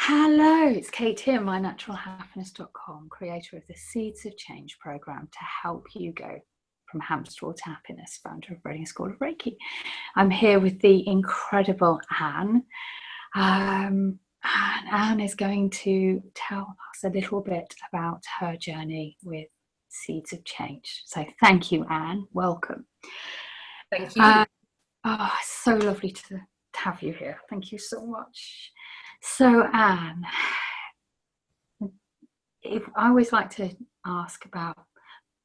Hello, it's Kate here, mynaturalhappiness.com, creator of the Seeds of Change program to help you go from hamster towards happiness, founder of Reading School of Reiki. I'm here with the incredible Anne. And Anne is going to tell us a little bit about her journey with Seeds of Change. So thank you, Anne. Welcome. Thank you. So lovely to have you here. Thank you so much. So Anne, I always like to ask about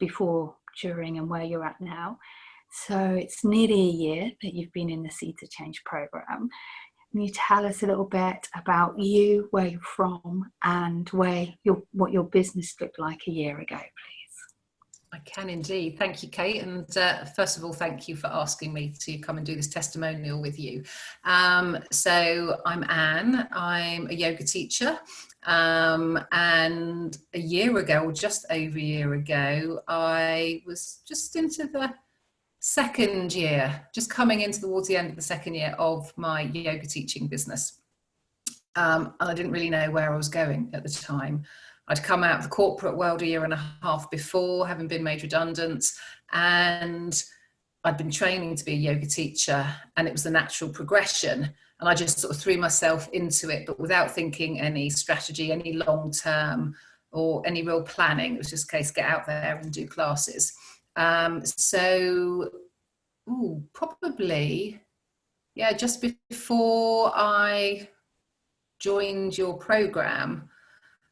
before, during and where you're at now. So it's nearly a year that you've been in the Seeds of Change program. Can you tell us a little bit about you, where you're from, and what your business looked like a year ago, please? I can indeed. Thank you, Kate. And first of all, thank you for asking me to come and do this testimonial with you. So I'm Anne. I'm a yoga teacher. And a year ago, or just over a year ago, I was just into the second year, just coming into towards the end of the second year of my yoga teaching business. And I didn't really know where I was going at the time. I'd come out of the corporate world a year and a half before, having been made redundant, and I'd been training to be a yoga teacher, and it was the natural progression. And I just sort of threw myself into it, but without thinking any strategy, any long term, or any real planning. It was just a case, get out there and do classes. Probably, just before I joined your program,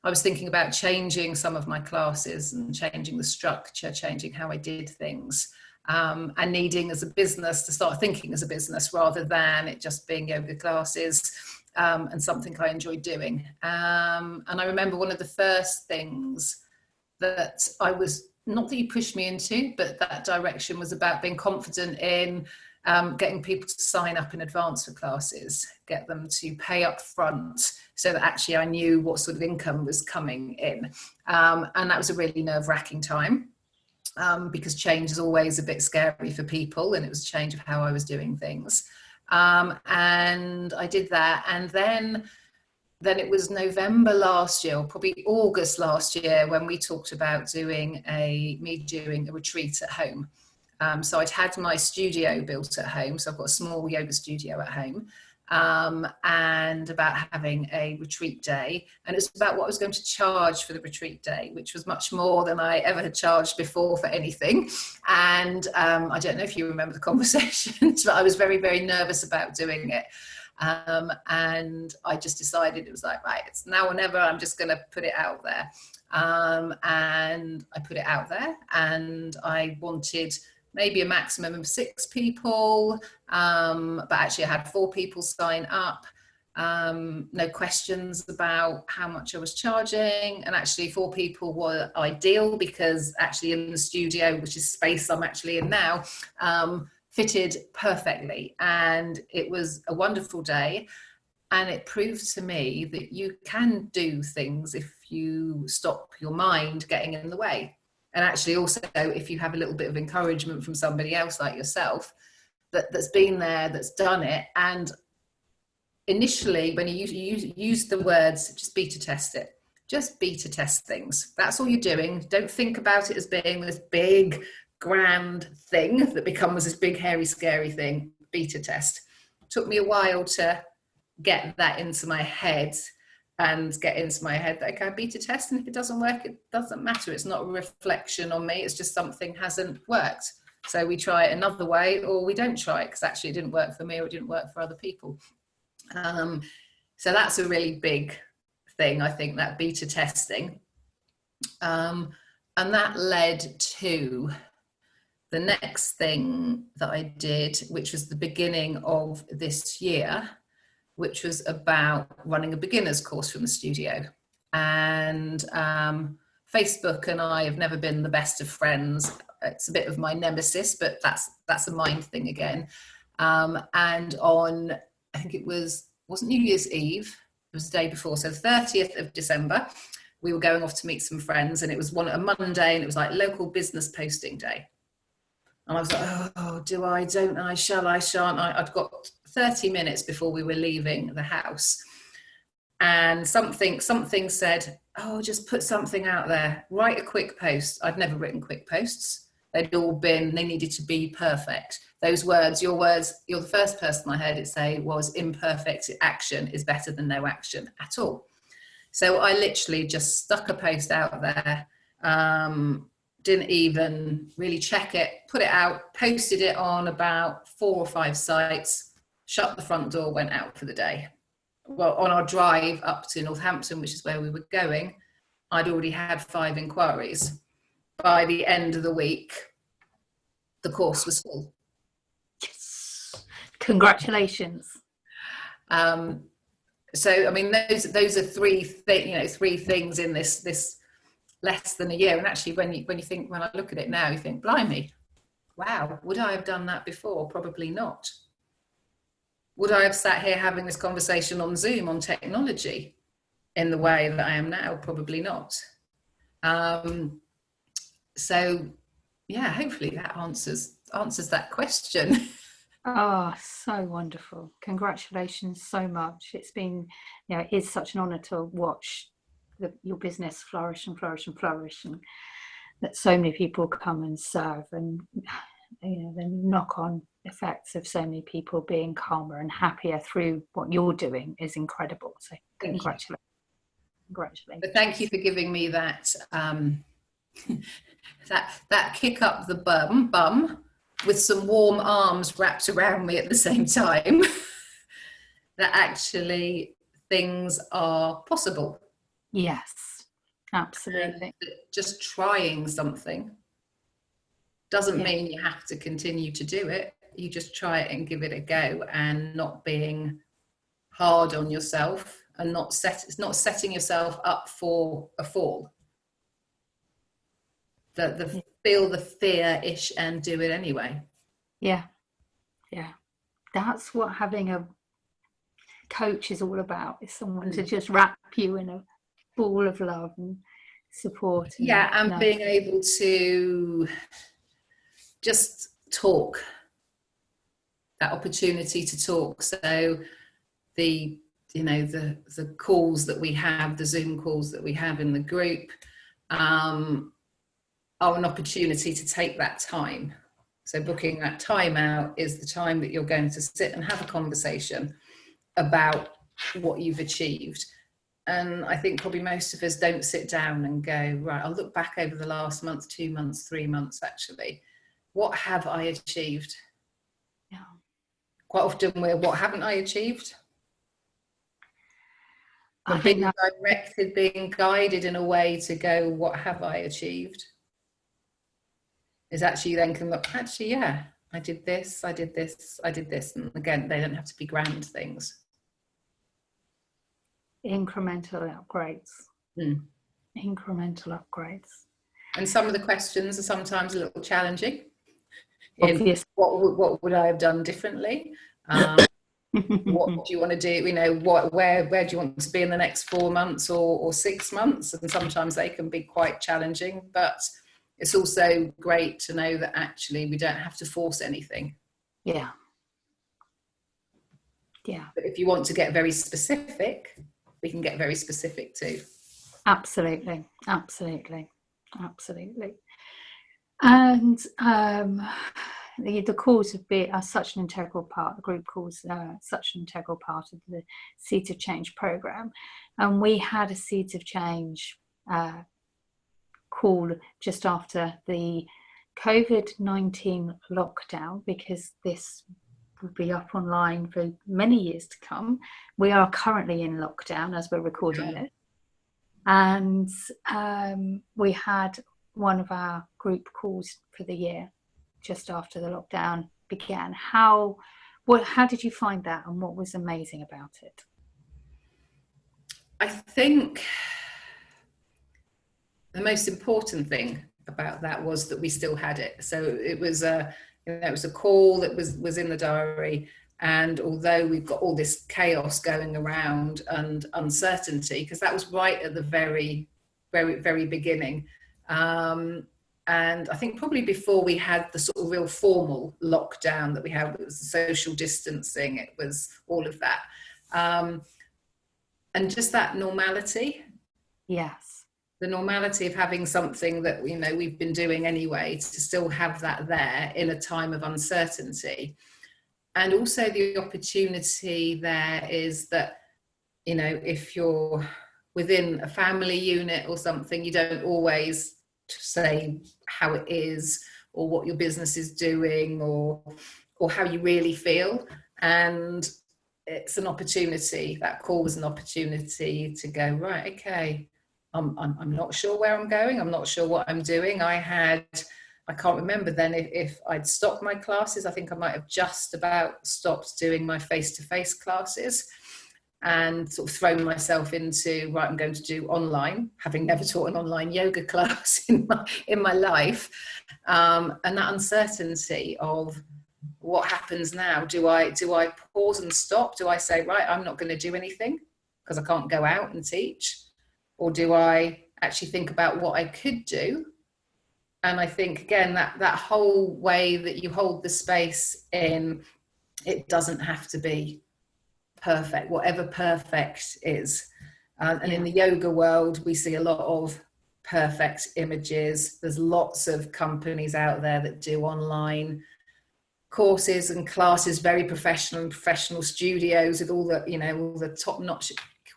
I was thinking about changing some of my classes and changing the structure, changing how I did things, and needing as a business to start thinking as a business rather than it just being yoga classes, and something I enjoyed doing. And I remember one of the first things that I was, not that you pushed me into, but that direction was about being confident in getting people to sign up in advance for classes, get them to pay up front so that actually I knew what sort of income was coming in. And that was a really nerve-wracking time, because change is always a bit scary for people, and it was a change of how I was doing things. And I did that. And then it was November last year, or probably August last year, when we talked about doing a retreat at home. So I'd had my studio built at home. So I've got a small yoga studio at home, and about having a retreat day. And it's about what I was going to charge for the retreat day, which was much more than I ever had charged before for anything. And I don't know if you remember the conversation, but I was very, very nervous about doing it. And I just decided, it was like, right, it's now or never. I'm just going to put it out there. And I put it out there, and I wanted maybe a maximum of 6 people, but actually I had 4 people sign up. No questions about how much I was charging, and actually 4 people were ideal, because actually in the studio, which is space I'm actually in now, fitted perfectly. And it was a wonderful day, and it proved to me that you can do things if you stop your mind getting in the way. And actually also, if you have a little bit of encouragement from somebody else like yourself that's been there, that's done it. And initially, when you use the words, just beta test it. Just beta test things. That's all you're doing. Don't think about it as being this big, grand thing that becomes this big, hairy, scary thing. Beta test. It took me a while to get that into my head, and get into my head that I can beta test, and if it doesn't work, it doesn't matter. It's not a reflection on me. It's just something hasn't worked. So we try it another way, or we don't try it because actually it didn't work for me, or it didn't work for other people. So that's a really big thing, I think, that beta testing. And that led to the next thing that I did, which was the beginning of this year, which was about running a beginner's course from the studio. And Facebook and I have never been the best of friends. It's a bit of my nemesis, but that's a mind thing again. And on, I think wasn't New Year's Eve, it was the day before, so the 30th of December, we were going off to meet some friends, and it was a Monday, and it was like local business posting day. And I was like, oh, do I, don't I, shall I, shan't I? I'd got 30 minutes before we were leaving the house. and something said, oh, just put something out there, write a quick post. I'd never written quick posts. They needed to be perfect. Those words, you're the first person I heard it say was imperfect action is better than no action at all. So I literally just stuck a post out there, didn't even really check it, put it out, posted it on about 4 or 5 sites, shut the front door, went out for the day. Well, on our drive up to Northampton, which is where we were going, I'd already had 5 inquiries. By the end of the week, the course was full. Yes. Congratulations. So, I mean, those are 3 things in this less than a year. And actually, when I look at it now, you think, blimey, wow, would I have done that before? Probably not. Would I have sat here having this conversation on Zoom on technology in the way that I am now? Probably not. So, yeah, hopefully that answers that question. Oh, so wonderful. Congratulations so much. It's been, it is such an honour to watch your business flourish and flourish and flourish, and that so many people come and serve, and the knock-on effects of so many people being calmer and happier through what you're doing is incredible. So congratulations. But thank you for giving me that that kick up the bum with some warm arms wrapped around me at the same time. That actually things are possible. Yes, absolutely. Just trying something doesn't mean you have to continue to do it. You just try it and give it a go, and not being hard on yourself, and not setting yourself up for a fall. Feel the fear-ish and do it anyway. Yeah. That's what having a coach is all about, is someone to just wrap you in a ball of love and support. And being able to just talk, that opportunity to talk. So the calls that we have, the Zoom calls that we have in the group, are an opportunity to take that time. So booking that time out is the time that you're going to sit and have a conversation about what you've achieved. And I think probably most of us don't sit down and go, right, I'll look back over the last month, 2 months, 3 months, actually. What have I achieved? Yeah. Quite often what haven't I achieved? Being directed, being guided in a way to go, what have I achieved? Is actually then can look, actually, yeah, I did this. And again, they don't have to be grand things. Incremental upgrades. Incremental upgrades. And some of the questions are sometimes a little challenging. Obvious. What would I have done differently? What do you want to do? Where do you want to be in the next 4 months or 6 months? And sometimes they can be quite challenging, but it's also great to know that actually we don't have to force anything. Yeah. But if you want to get very specific, we can get very specific too. Absolutely. And the calls are such an integral part. The group calls are such an integral part of the Seeds of Change program. And we had a Seeds of Change call just after the COVID-19 lockdown, because this will be up online for many years to come. We are currently in lockdown as we're recording this. And we had one of our group calls for the year just after the lockdown began. How did you find that, and what was amazing about it? I think the most important thing about that was that we still had it. So it was a call that was in the diary. And although we've got all this chaos going around and uncertainty, because that was right at the very, very, very beginning. And I think probably before we had the sort of real formal lockdown that we had, it was the social distancing, it was all of that. and just that normality. Yes. The normality of having something that, you know, we've been doing anyway, to still have that there in a time of uncertainty. And also the opportunity there is that, you know, if you're within a family unit or something, you don't always say how it is or what your business is doing or how you really feel. And it's an opportunity, that call was an opportunity to go, right, okay, I'm not sure where I'm going. I'm not sure what I'm doing. I can't remember then if I'd stopped my classes. I think I might have just about stopped doing my face-to-face classes and sort of thrown myself into, right, I'm going to do online, having never taught an online yoga class in my life. And that uncertainty of what happens now. Do I pause and stop? Do I say, right, I'm not going to do anything because I can't go out and teach? Or do I actually think about what I could do? And I think, again, that whole way that you hold the space in, it doesn't have to be perfect, whatever perfect is. And in the yoga world, we see a lot of perfect images. There's lots of companies out there that do online courses and classes, very professional studios with all the, you know, all the top-notch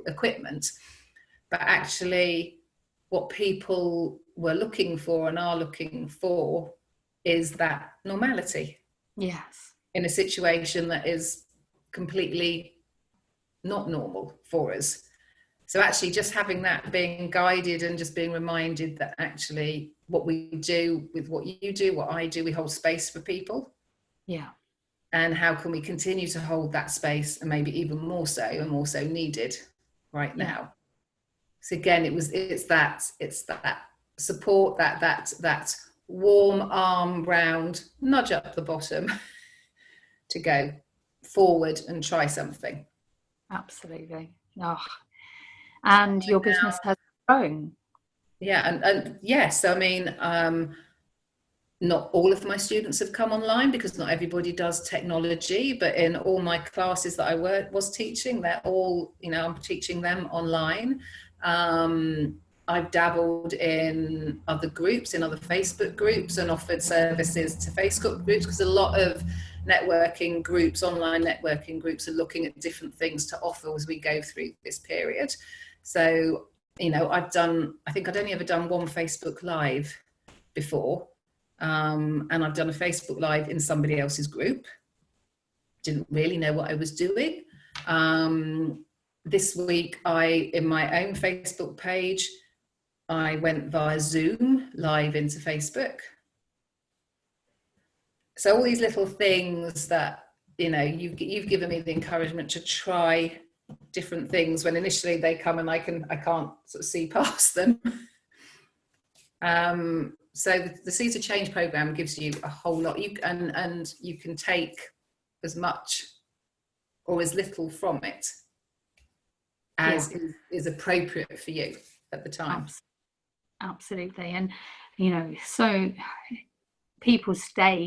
equipment. But actually, what people were looking for and are looking for is that normality. Yes. In a situation that is completely not normal for us. So actually just having that, being guided and just being reminded that actually what we do with what you do, what I do, we hold space for people. Yeah. And how can we continue to hold that space, and maybe even more so and more so needed right now. So again, it's that support, that warm arm round, nudge up the bottom to go forward and try something. Absolutely. Oh. And your business has grown. Yeah, and yes, I mean, not all of my students have come online because not everybody does technology, but in all my classes that I was teaching, they're all, you know, I'm teaching them online. I've dabbled in other groups, in other Facebook groups, and offered services to Facebook groups, because a lot of networking groups, online networking groups, are looking at different things to offer as we go through this period. So, you know, I think I'd only ever done one Facebook Live before. And I've done a Facebook Live in somebody else's group. Didn't really know what I was doing. This week, in my own Facebook page, I went via Zoom live into Facebook. So all these little things that, you know, you've given me the encouragement to try different things when initially they come and I can't sort of see past them. So the Seeds of Change program gives you a whole lot. And you can take as much or as little from it as is appropriate for you at the time. Absolutely. And, you know, so people stay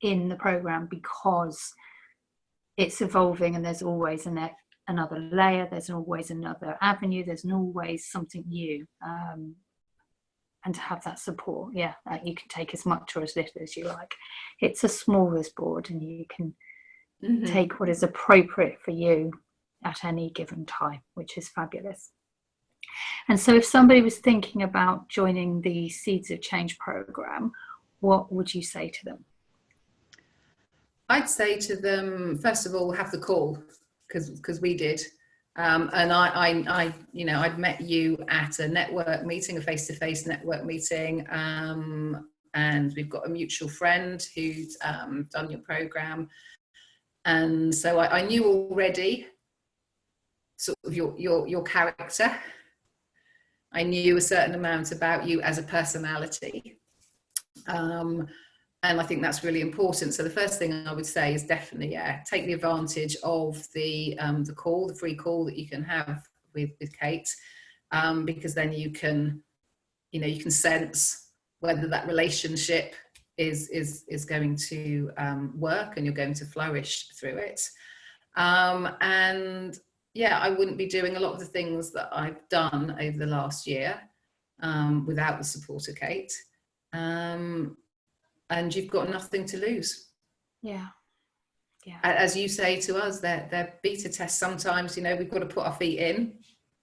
in the program because it's evolving, and there's always another layer, there's always another avenue, there's always something new. And to have that support, you can take as much or as little as you like. It's a smorgasbord, and you can take what is appropriate for you at any given time, which is fabulous. And so if somebody was thinking about joining the Seeds of Change program, what would you say to them? I'd say to them, first of all, have the call, because we did. And I, you know, I'd met you at a network meeting, a face-to-face network meeting, and we've got a mutual friend who's done your program, and so I knew already sort of your character. I knew a certain amount about you as a personality, and I think that's really important. So the first thing I would say is definitely, take the advantage of the call, the free call that you can have with Kate, because then you can sense whether that relationship is going to work and you're going to flourish through it. And yeah, I wouldn't be doing a lot of the things that I've done over the last year without the support of Kate. And you've got nothing to lose. Yeah. Yeah. As you say to us, they're beta tests sometimes, you know, we've got to put our feet in.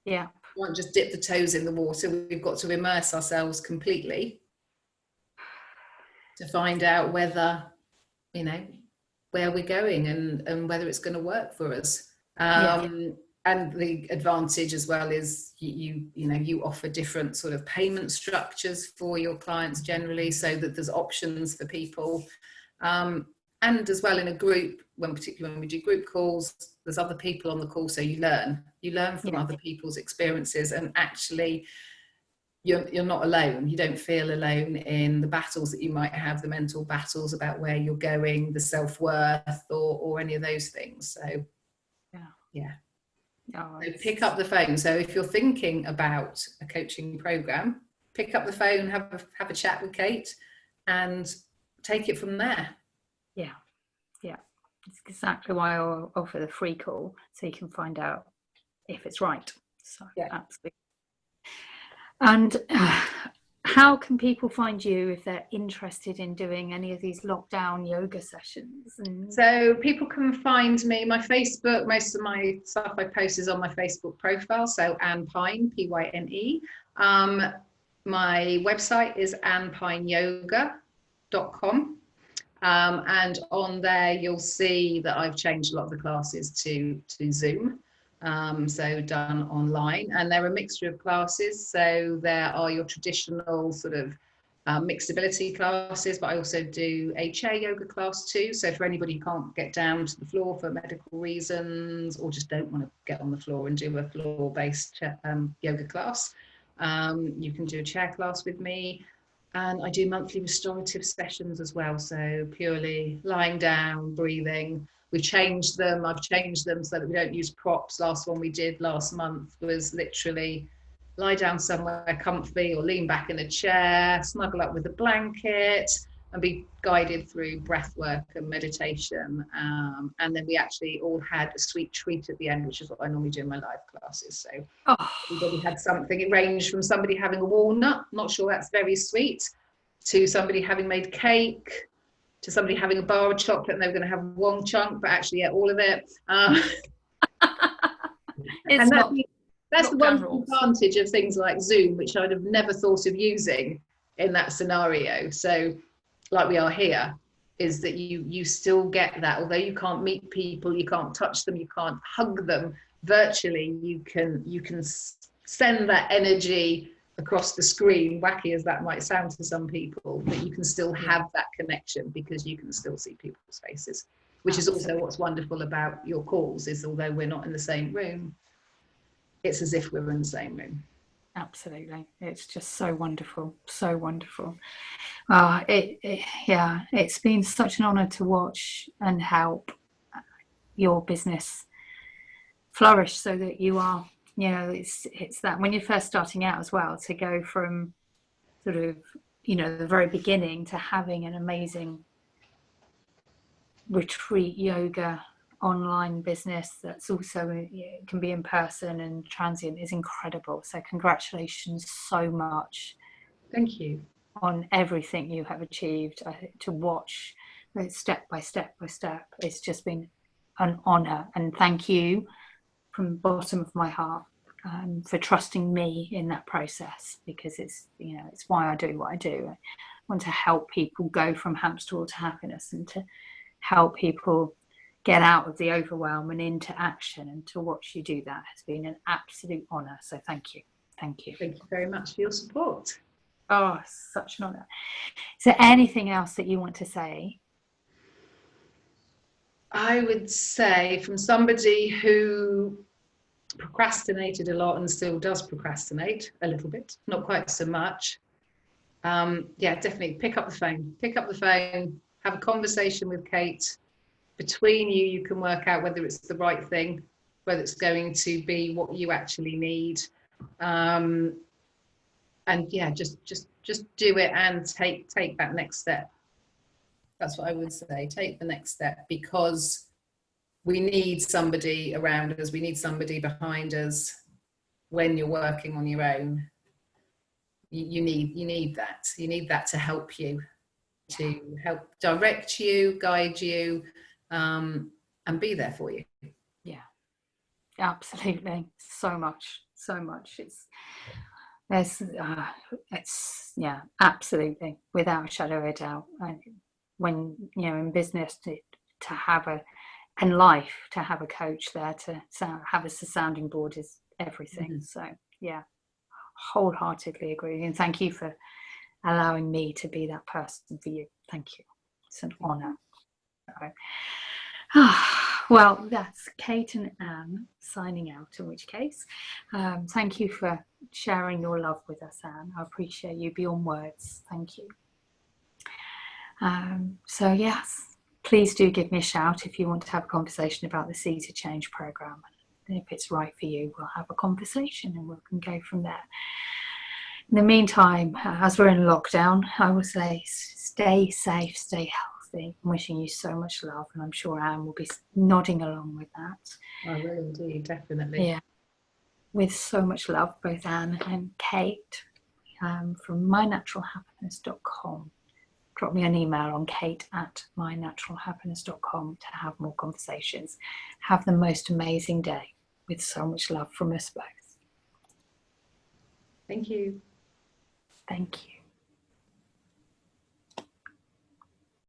Yeah. We won't just dip the toes in the water. We've got to immerse ourselves completely to find out whether, you know, where we're going and whether it's going to work for us. And the advantage as well is you offer different sort of payment structures for your clients generally, so that there's options for people. And as well in a group, particularly when we do group calls, there's other people on the call, so you learn from other people's experiences, and actually you're not alone. You don't feel alone in the battles that you might have, the mental battles about where you're going, the self-worth, or any of those things. So so pick up the phone. So if you're thinking about a coaching program, pick up the phone, have a chat with Kate, and take it from there. Yeah. It's exactly why I offer the free call, so you can find out if it's right. So absolutely. And how can people find you if they're interested in doing any of these lockdown yoga sessions? So people can find me, my Facebook, most of my stuff I post is on my Facebook profile, so Anne Pyne, Pyne. My website is annepyneyoga.com. And on there you'll see that I've changed a lot of the classes to Zoom, so done online, and they're a mixture of classes. So there are your traditional sort of mixed ability classes, but I also do a chair yoga class too. So for anybody who can't get down to the floor for medical reasons, or just don't want to get on the floor and do a floor-based yoga class, you can do a chair class with me. And I do monthly restorative sessions as well, so purely lying down, breathing. I've changed them so that we don't use props. Last one we did last month was literally lie down somewhere comfy or lean back in a chair, snuggle up with a blanket, and be guided through breath work and meditation. And then we actually all had a sweet treat at the end, which is what I normally do in my live classes. So everybody had something. It ranged from somebody having a walnut, not sure that's very sweet, to somebody having made cake, to somebody having a bar of chocolate and they were going to have one chunk, but actually ate all of it. And that's the one advantage of things like Zoom, which I'd have never thought of using in that scenario. So like we are here, is that you still get that, although you can't meet people, you can't touch them, you can't hug them, virtually you can send that energy across the screen, wacky as that might sound to some people, but you can still have that connection because you can still see people's faces, which is also what's wonderful about your calls, is although we're not in the same room, it's as if we're in the same room. Absolutely. It's just so wonderful. It's been such an honor to watch and help your business flourish, so that you are, it's that when you're first starting out as well, to go from sort of, the very beginning to having an amazing retreat yoga online business that's also can be in person and transient is incredible. So congratulations so much. Thank you on everything you have achieved. To watch step by step, it's just been an honor, and thank you from the bottom of my heart for trusting me in that process, because it's why I do what I do. I want to help people go from hamster wheel to happiness, and to help people get out of the overwhelm and into action, and to watch you do that has been an absolute honor. So thank you. Thank you very much for your support. Oh, such an honor. Is there anything else that you want to say? I would say, from somebody who procrastinated a lot and still does procrastinate a little bit, not quite so much, definitely pick up the phone, have a conversation with Kate. Between you can work out whether it's the right thing, whether it's going to be what you actually need, and just do it and take that next step. That's what I would say. Take the next step, because we need somebody around us, we need somebody behind us when you're working on your own. You need that to help you, to help direct you, guide you, and be there for you. Yeah, absolutely. So much. It's yeah, absolutely, without a shadow of a doubt. When in business, to have and life, to have a coach there to have a sounding board is everything. Mm-hmm. So yeah, wholeheartedly agree, and thank you for allowing me to be that person for you. Thank you. It's an honour. Well, that's Kate and Anne signing out, in which case, thank you for sharing your love with us, Anne. I appreciate you beyond words. Thank you. So yes, please do give me a shout if you want to have a conversation about the Seeds of Change programme. And if it's right for you, we'll have a conversation and we can go from there. In the meantime, as we're in lockdown, I would say stay safe, stay healthy. I'm wishing you so much love, and I'm sure Anne will be nodding along with that. I will indeed, definitely. Yeah, with so much love, both Anne and Kate, from mynaturalhappiness.com. Drop me an email on kate@mynaturalhappiness.com to have more conversations. Have the most amazing day, with so much love from us both. Thank you. Thank you.